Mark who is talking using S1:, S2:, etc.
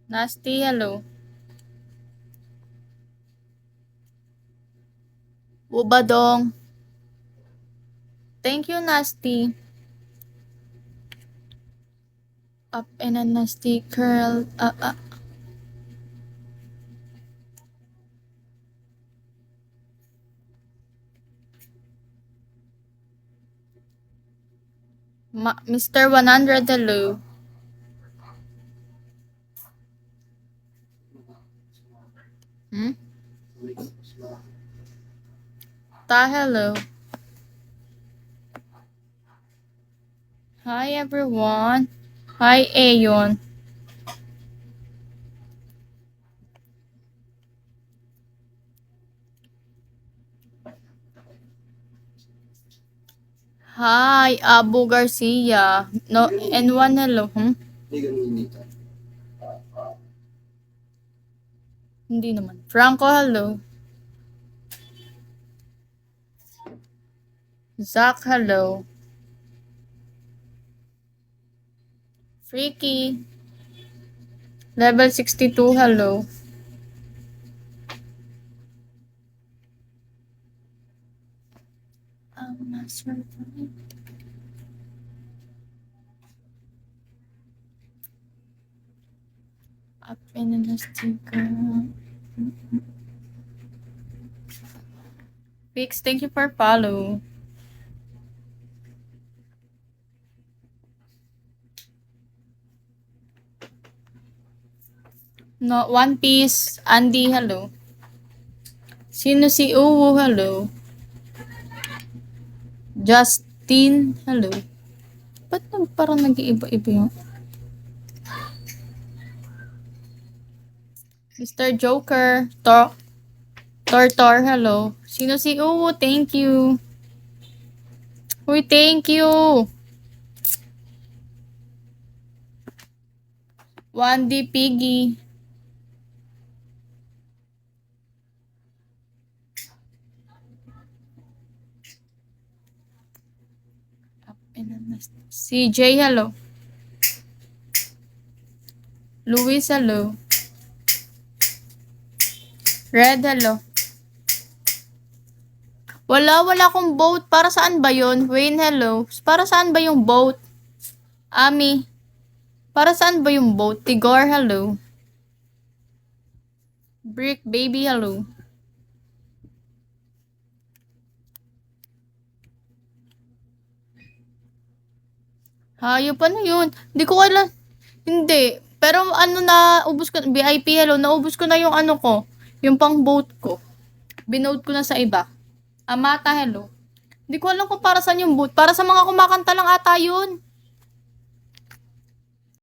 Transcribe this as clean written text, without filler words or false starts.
S1: Nasty, hello. Ubadong. Thank you, Nasty. Up and a nasty curl. Mr. 100, hello. Ta, hello. Hi, everyone. Hi, Ayon. Hi, Abu Garcia. No, N1, hello. Hindi naman. Franco, hello. Zach, hello. Freaky. Level 62, hello. I'm not certain. Up in a sticker. Fix, thank you for follow. No, One Piece. Andy, hello. Sino si Uwu, hello. Justin, hello. Ba't parang nag-iiba-iba yun? Mr. Joker, Tor, hello. Sino si Uwu? Thank you. Uy, thank you. 1D Piggy. CJ, hello. Luis, hello. Red, hello. Wala akong boat. Para saan ba yun? Wayne, hello. Para saan ba yung boat? Ami. Para saan ba yung boat? Tigor, hello. Brick, baby, hello. Hayop, ano yun? Hindi ko kailan. Hindi. Pero ano na, ubos ko, VIP, hello. Naubos ko na yung ano ko. Yung pang boat ko. Binote ko na sa iba. Amata, hello. Hindi ko alam kung para saan yung boot. Para sa mga kumakanta lang ata yun.